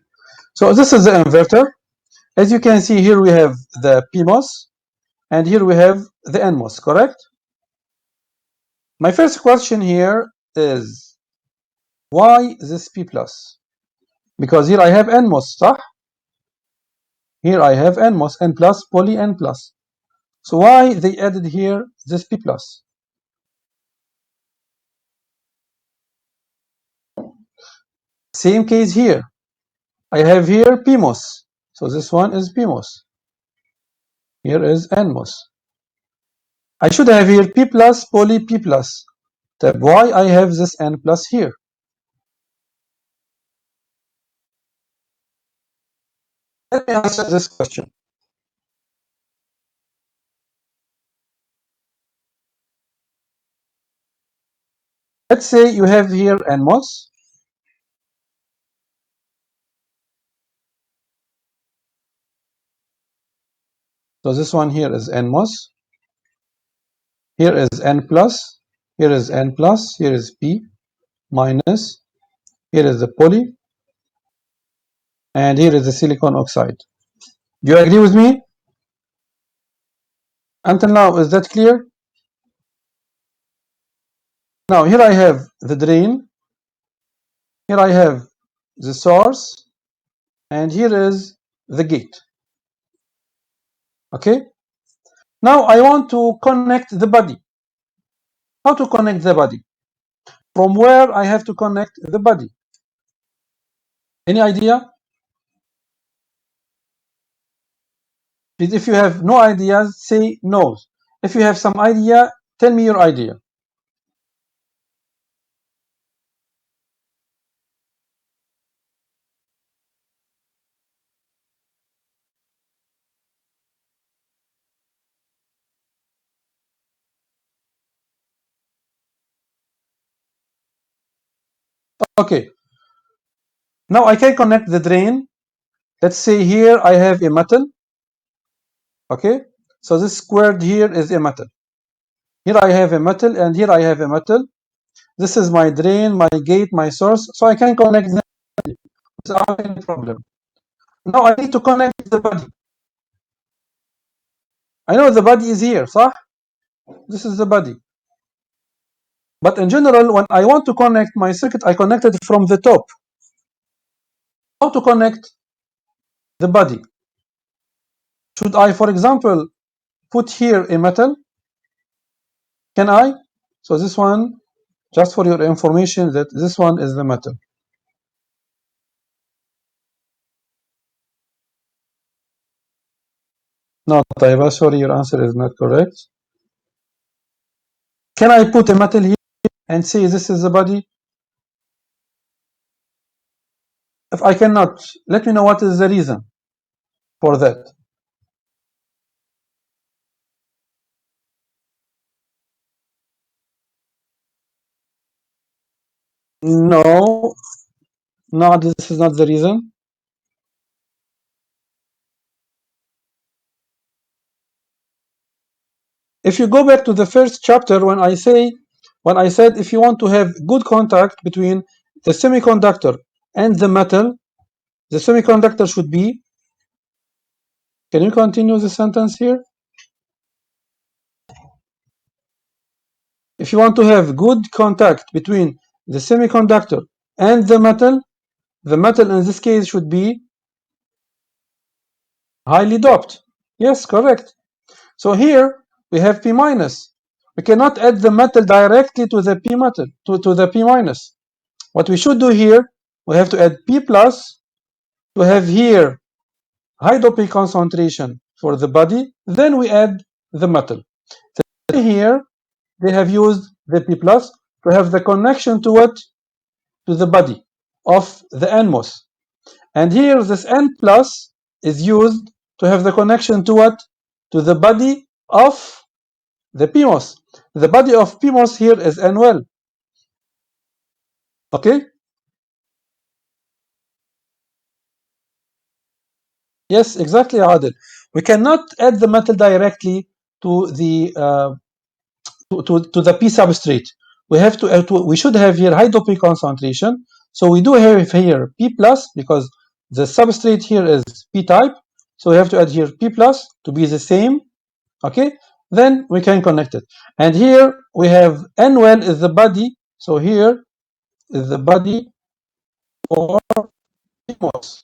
so this is the inverter. As you can see here, we have the PMOS, and here we have the NMOS, correct? My first question here is, why this P plus? Because here I have NMOS, صح? Here I have NMOS, N plus, poly N plus. So why they added here this P plus? Same case here. I have here PMOS. So this one is PMOS. Here is NMOS. I should have here P plus, poly P plus. Why I have this N plus here? Let me answer this question. Let's say you have here NMOS. So this one here is NMOS. Here is N plus. Here is N plus. Here is P minus. Here is the poly. And here is the silicon oxide. Do you agree with me? Until now, is that clear? Now, here I have the drain. Here I have the source. And here is the gate. Okay? Now, I want to connect the body. How to connect the body? From where I have to connect the body? Any idea? Please, if you have no ideas, say no. If you have some idea, tell me your idea. Okay. Now I can connect the drain. Let's say here I have a metal. Okay. So this squared here is a metal. Here I have a metal and here I have a metal. This is my drain, my gate, my source, so I can connect them without any problem. Now I need to connect the body. I know the body is here, صح? This is the body. But in general, when I want to connect my circuit, I connect it from the top. How to connect the body? Should I, for example, put here a metal? Can I? So this one, just for your information, that this one is the metal. No, Taiba, sorry, your answer is not correct. Can I put a metal here and say this is the body? If I cannot, let me know what is the reason for that. No, no, this is not the reason. If you go back to the first chapter, when I said if you want to have good contact between the semiconductor and the metal, the semiconductor should be. Can you continue the sentence here? If you want to have good contact between the semiconductor and the metal in this case should be highly doped. Yes, correct. So here we have P minus. We cannot add the metal directly to the P metal to the P minus. What we should do here, we have to add P plus to have here high doping concentration for the body. Then we add the metal. So here they have used the P plus to have the connection to what? To the body of the NMOS. And here this N plus is used to have the connection to what? To the body of the PMOS. The body of PMOS here is N-well. Okay? Yes, exactly, Adil. We cannot add the metal directly to the to the P substrate. We have we should have here high doping concentration. So we do have here P plus because the substrate here is P type. So we have to add here P plus to be the same. Okay, then we can connect it. And here we have N-well is the body. So here is the body for PMOS.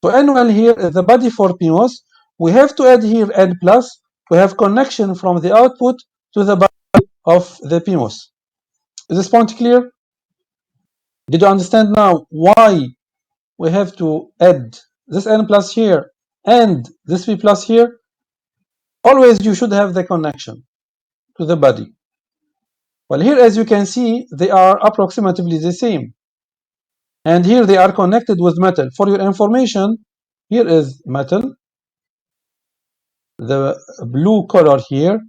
So N-well here is the body for PMOS. We have to add here N plus to have connection from the output to the body of the PMOS. Is this point clear? Did you understand now why we have to add this N plus here and this P plus here? Always you should have the connection to the body. Well, here as you can see, they are approximately the same. And here they are connected with metal. For your information, here is metal. The blue color here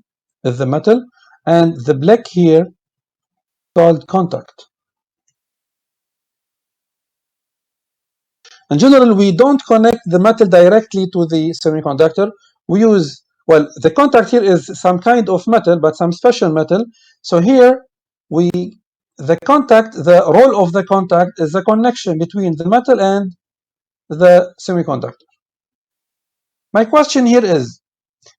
is the metal, and the black here called contact. In general, we don't connect the metal directly to the semiconductor. We use, well, the contact here is some kind of metal, but some special metal. So here the contact, the role of the contact is the connection between the metal and the semiconductor. My question here is,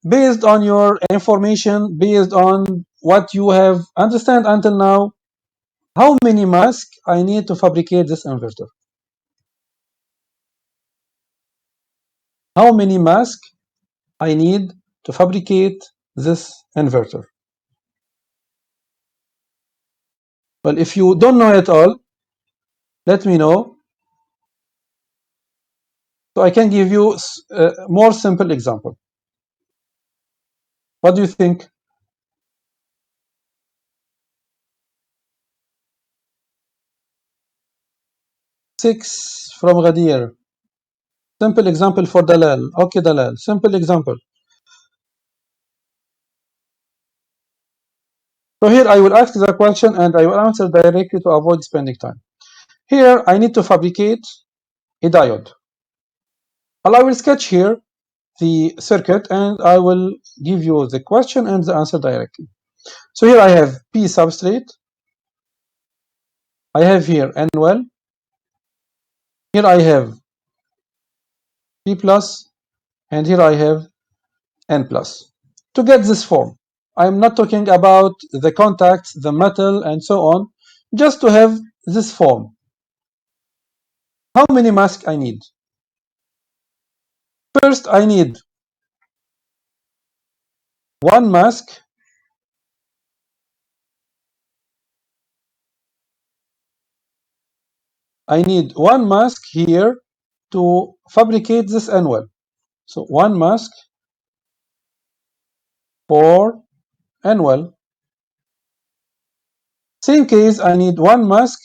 based on your information, based on what you have understand until now, how many masks I need to fabricate this inverter? How many masks I need to fabricate this inverter? Well, if you don't know at all, let me know so I can give you a more simple example. What do you think? 6 from Ghadir. Simple example for Dalal. Okay, Dalal. Simple example. So here I will ask the question and I will answer directly to avoid spending time. Here I need to fabricate a diode. Well, I will sketch here the circuit and I will give you the question and the answer directly. So here I have P substrate, I have here N-well. Here I have P plus, and here I have N plus. To get this form, I'm not talking about the contacts, the metal, and so on. Just to have this form. How many masks I need? First, I need one mask. I need one mask here to fabricate this N-well. So one mask for N-well. Same case, I need one mask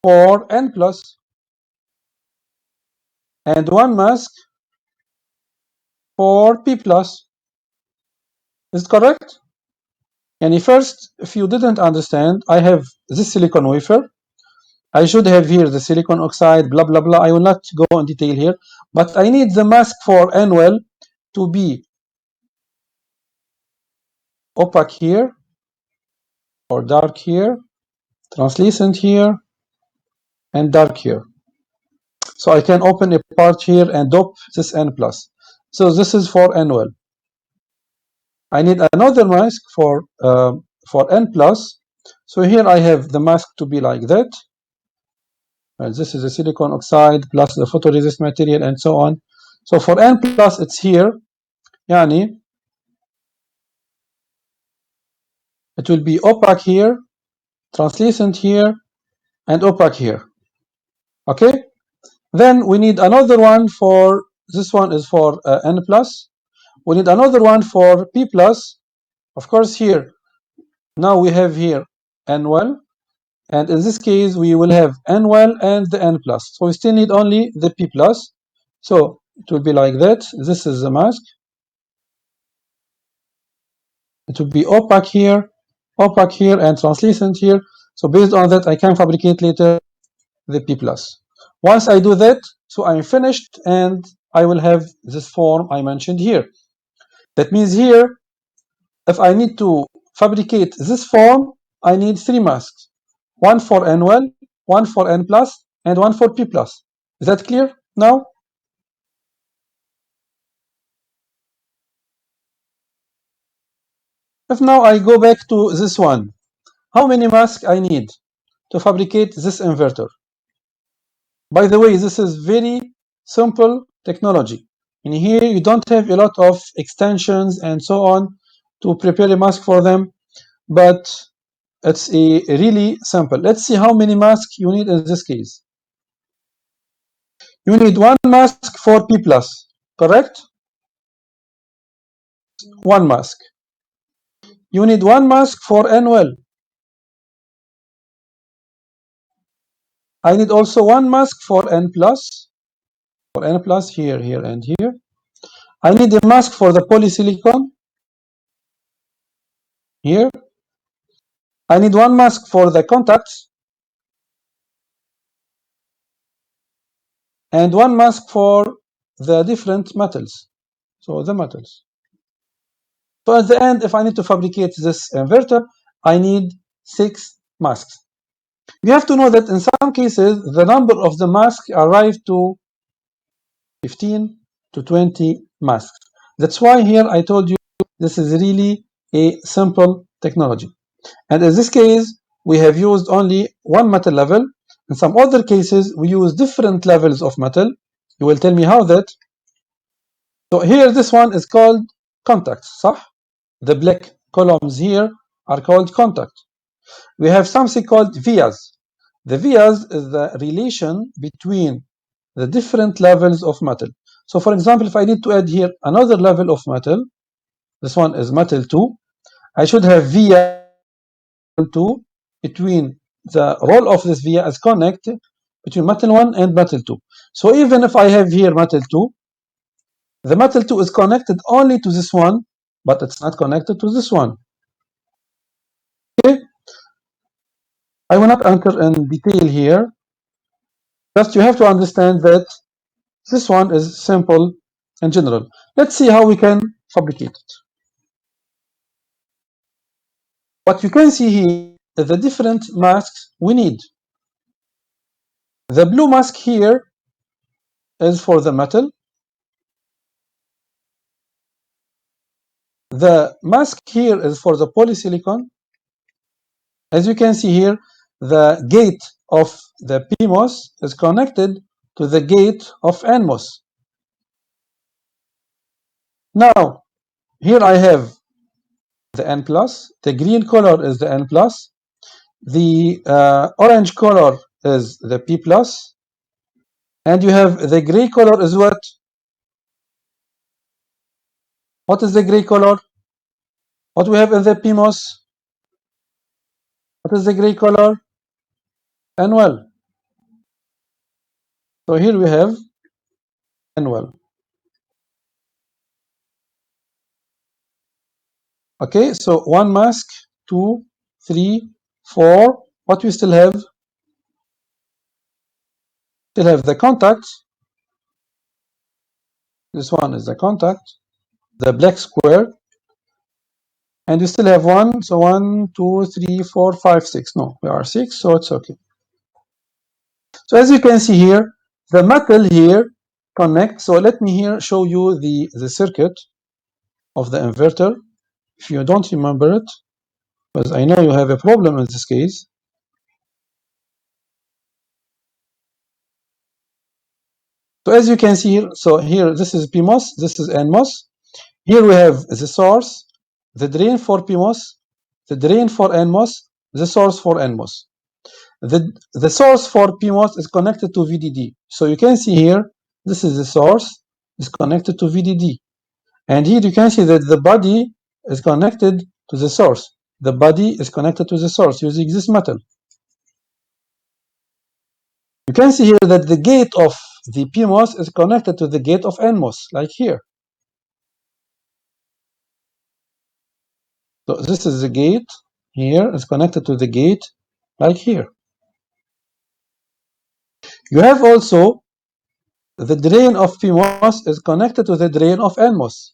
for N plus and one mask for P plus. Is it correct? And first, if you didn't understand, I have this silicon wafer. I should have here the silicon oxide, blah, blah, blah. I will not go in detail here, but I need the mask for N-well to be opaque here, or dark here, translucent here, and dark here. So I can open a part here and dope this N plus. So this is for N-well. I need another mask for N plus. So here I have the mask to be like that. This is the silicon oxide plus the photoresist material and so on. So for N plus, it's here. Yani, it will be opaque here, translucent here, and opaque here. Okay? Then we need another one for, this one is for N plus. We need another one for P plus. Of course, here, now we have here N-well. And in this case, we will have N-well and the N plus. So we still need only the P plus. So it will be like that. This is the mask. It will be opaque here, and translucent here. So based on that, I can fabricate later the P plus. Once I do that, so I'm finished, and I will have this form I mentioned here. That means here, if I need to fabricate this form, I need three masks. One for N-well, one for N plus, and one for P plus. Is that clear now? If now I go back to this one, how many masks I need to fabricate this inverter? By the way, this is very simple technology. In here, you don't have a lot of extensions and so on to prepare a mask for them, but it's a really simple. Let's see how many masks you need in this case. You need one mask for P plus, correct? One mask. You need one mask for N-well. I need also one mask for N plus. For N plus here, here, and here. I need a mask for the polysilicon here. I need one mask for the contacts and one mask for the different metals. So the metals. So at the end, if I need to fabricate this inverter, I need 6 masks. You have to know that in some cases, the number of the masks arrive to 15 to 20 masks. That's why here I told you this is really a simple technology. And in this case, we have used only one metal level. In some other cases, we use different levels of metal. You will tell me how that. So here, this one is called contacts, صح? The black columns here are called contact. We have something called vias. The vias is the relation between the different levels of metal. So for example, if I need to add here another level of metal, this one is metal 2, I should have via 2 between the role of this via as connect between metal 1 and metal 2. So even if I have here metal 2, the metal 2 is connected only to this one, but it's not connected to this one. Okay? I will not enter in detail here. Just you have to understand that this one is simple in general. Let's see how we can fabricate it. What you can see here the different masks we need. The blue mask here is for the metal. The mask here is for the polysilicon. As you can see here, the gate of the PMOS is connected to the gate of NMOS. Now, here I have the N plus. The green color is the N plus. The orange color is the P plus. And you have the gray color is what? What is the gray color? What we have in the PMOS? What is the gray color? NWell. So here we have NWell. Okay, so one mask, 2, 3, 4. What we still have? Still have the contact. This one is the contact, the black square. And we still have one. So 1, 2, 3, 4, 5, 6. No, we are 6, so it's okay. So as you can see here, the metal here connects. So let me here show you the circuit of the inverter. If you don't remember it, because I know you have a problem in this case. So as you can see here, so here this is PMOS, this is NMOS. Here we have the source, the drain for PMOS, the drain for NMOS, the source for NMOS. The source for PMOS is connected to VDD. So you can see here, this is the source, is connected to VDD. And here you can see that the body is connected to the source. The body is connected to the source using this metal. You can see here that the gate of the PMOS is connected to the gate of NMOS, like here. So this is the gate here is connected to the gate, like here. You have also the drain of PMOS is connected to the drain of NMOS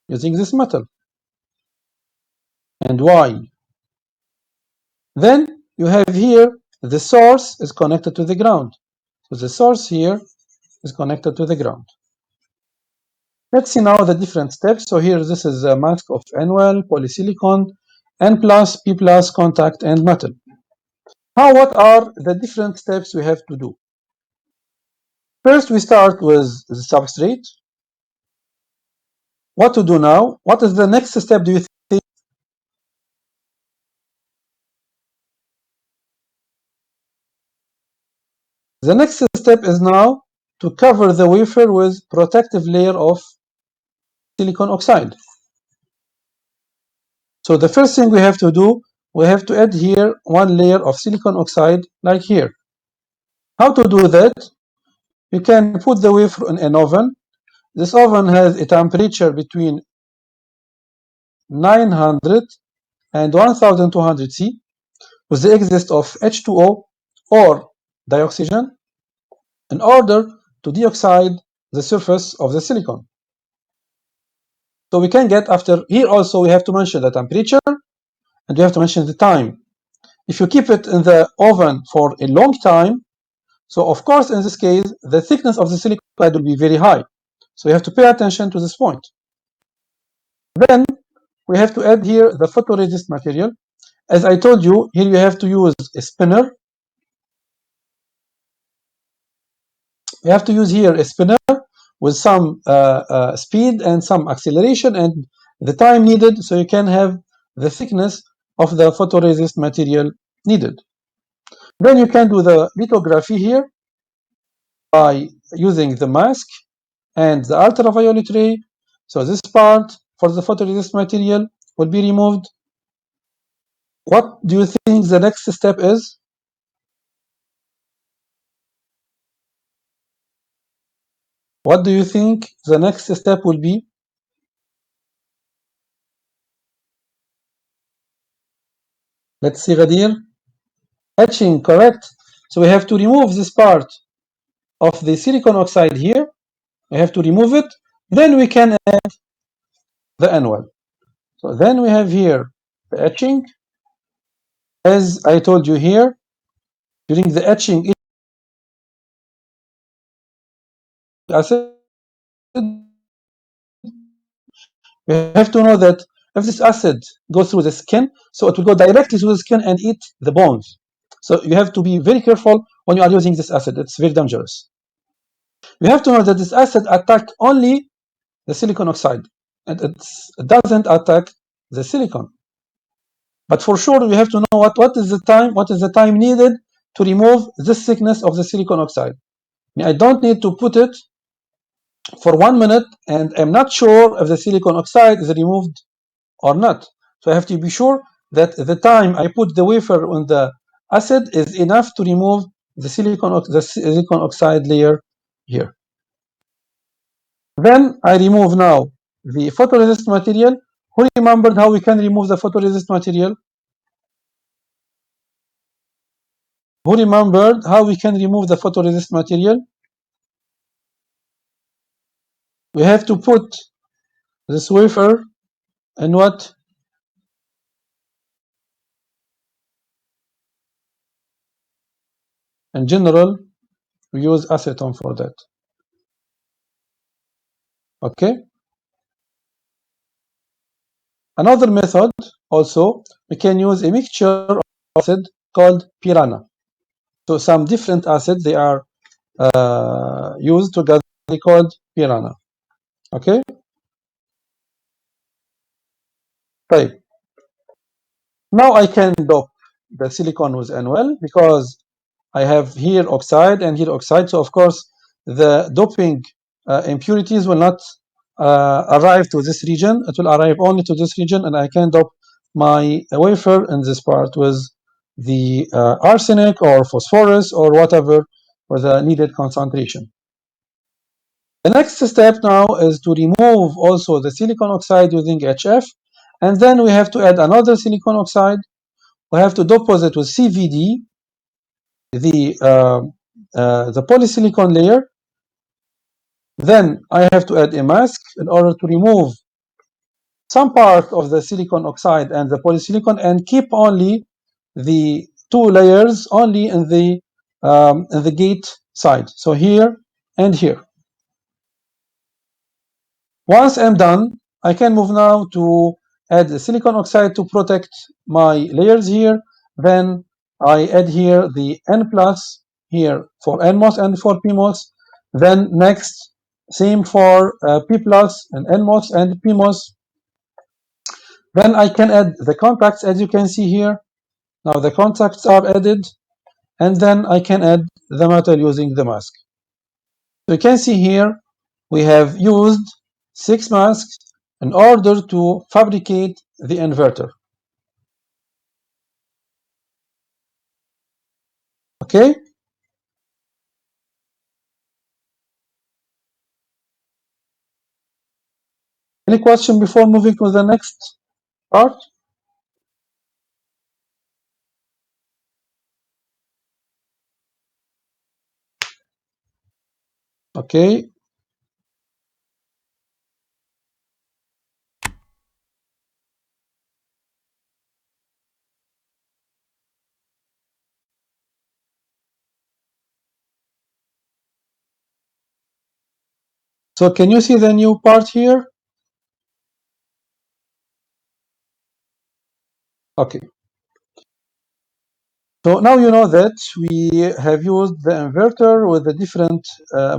using this metal. And why? Then you have here the source is connected to the ground. So the source here is connected to the ground. Let's see now the different steps. So here this is a mask of NWell, polysilicon, N plus, P plus, contact, and metal. What are the different steps we have to do? First, we start with the substrate. What to do now? What is the next step, do you think? The next step is now to cover the wafer with protective layer of silicon oxide. So the first thing we have to do, we have to add here one layer of silicon oxide, like here. How to do that? You can put the wafer in an oven. This oven has a temperature between 900 and 1200 C with the exist of H2O or dioxygen in order to deoxide the surface of the silicon. So we can get after here also we have to mention the temperature and we have to mention the time. If you keep it in the oven for a long time, so of course in this case the thickness of the silicon will be very high. So you have to pay attention to this point. Then we have to add here the photoresist material. As I told you, here you have to use a spinner. You have to use here a spinner with some speed and some acceleration and the time needed so you can have the thickness of the photoresist material needed. Then you can do the lithography here by using the mask and the ultraviolet ray. So this part for the photoresist material will be removed. What do you think the next step is? What do you think the next step will be? Let's see, Ghadir. Etching, correct. So we have to remove this part of the silicon oxide here. We have to remove it. Then we can add the NWell. So then we have here the etching. as I told you here, during the etching acid, we have to know that if this acid goes through the skin, so it will go directly to the skin and eat the bones. So you have to be very careful when you are using this acid. It's very dangerous. We have to know that this acid attacks only the silicon oxide, and it doesn't attack the silicon. But for sure, we have to know what is the time needed to remove this thickness of the silicon oxide. I don't need to put it for 1 minute, and I'm not sure if the silicon oxide is removed or not. So I have to be sure that the time I put the wafer on the acid is enough to remove the silicon oxide layer here. Then I remove now the photoresist material. Who remembered how we can remove the photoresist material? Who remembered how we can remove the photoresist material? We have to put this wafer in what? In general, we use acetone for that. Okay. Another method also, we can use a mixture of acid called piranha. So some different acids, they are used together, they called piranha. Okay. Right. Now I can dope the silicon with NaOH because I have here oxide and here oxide. So of course the doping impurities will not arrive to this region. It will arrive only to this region, and I can dope my wafer in this part with the arsenic or phosphorus or whatever for the needed concentration. The next step now is to remove also the silicon oxide using HF, and then we have to add another silicon oxide. We have to deposit with CVD the polysilicon layer. Then I have to add a mask in order to remove some part of the silicon oxide and the polysilicon and keep only the two layers only in the gate side. So here and here. Once I'm done, I can move now to add the silicon oxide to protect my layers here. Then I add here the N plus here for NMOS and for PMOS. Then next, same for P plus and NMOS and PMOS. Then I can add the contacts as you can see here. Now the contacts are added, and then I can add the metal using the mask. So you can see here we have used 6 masks in order to fabricate the inverter. Okay? Any question before moving to the next part? Okay. So can you see the new part here? Okay. So now you know that we have used the inverter with the different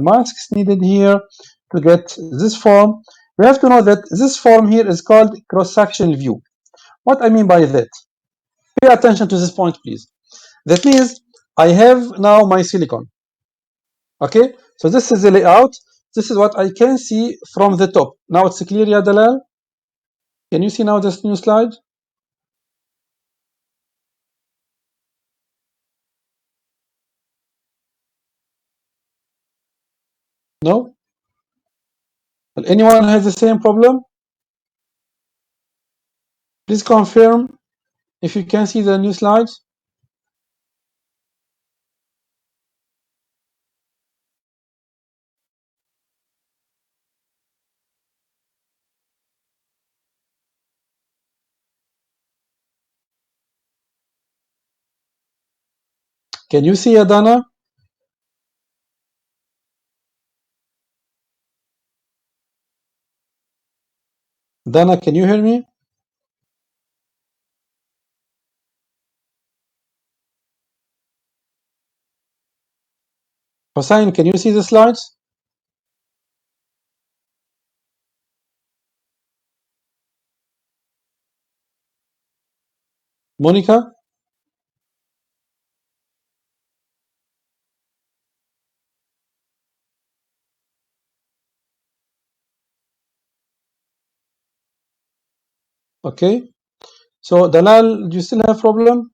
masks needed here to get this form. We have to know that this form here is called cross-sectional view. What I mean by that? Pay attention to this point, please. That means I have now my silicon. Okay, so this is the layout. This is what I can see from the top. Now it's clear, ya Dalal? Can you see now this new slide? No? Will anyone have the same problem? Please confirm if you can see the new slides. Can you see Adana? Dana, can you hear me? Hossein, can you see the slides? Monica? Okay. So Dalal, do you still have problem?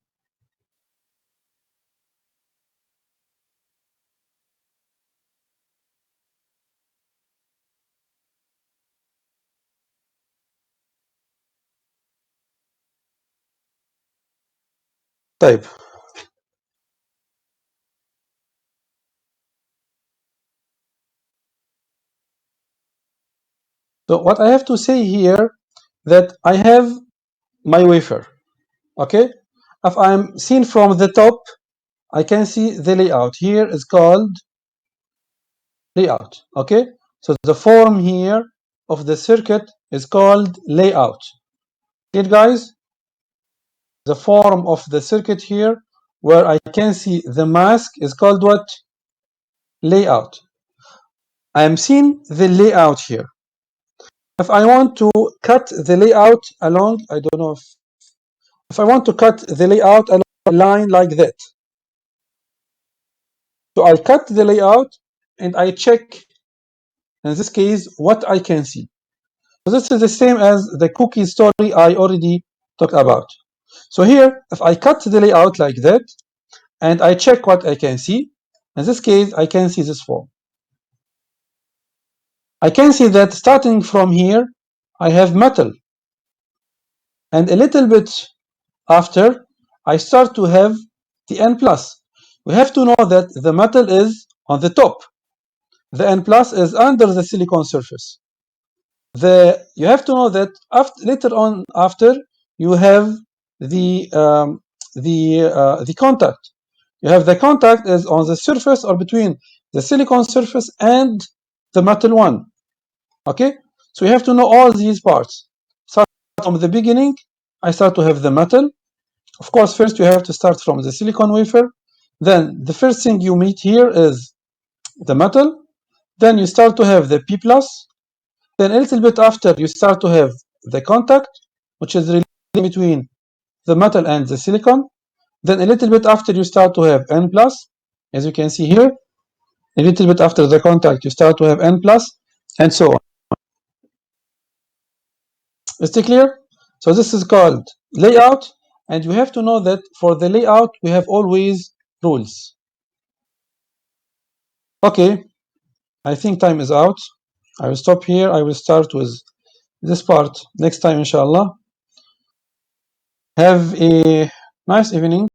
Type. So what I have to say here that I have my wafer. Okay. If I'm seen from the top, I can see the layout. Here is called layout. Okay. So the form here of the circuit is called layout. Here, guys, the form of the circuit here where I can see the mask is called what? Layout. I am seeing the layout here. If I want to cut the layout along, I don't know if I want to cut the layout along a line like that. So I cut the layout and I check, in this case, what I can see. So this is the same as the cookie story I already talked about. So here, if I cut the layout like that and I check what I can see, in this case, I can see this form. I can see that starting from here, I have metal. And a little bit after, I start to have the N plus. We have to know that the metal is on the top. The N plus is under the silicon surface. You have to know that later on after you have the contact. You have the contact is on the surface or between the silicon surface and the metal one. Okay, so you have to know all these parts. Start from the beginning. I start to have the metal. Of course, first you have to start from the silicon wafer. Then the first thing you meet here is the metal. Then you start to have the P plus. Then a little bit after you start to have the contact, which is really between the metal and the silicon. Then a little bit after you start to have N plus, as you can see here. A little bit after the contact, you start to have N plus, and so on. Is it clear? So this is called layout, and you have to know that for the layout, we have always rules. Okay, I think time is out. I will stop here. I will start with this part next time, inshallah. Have a nice evening.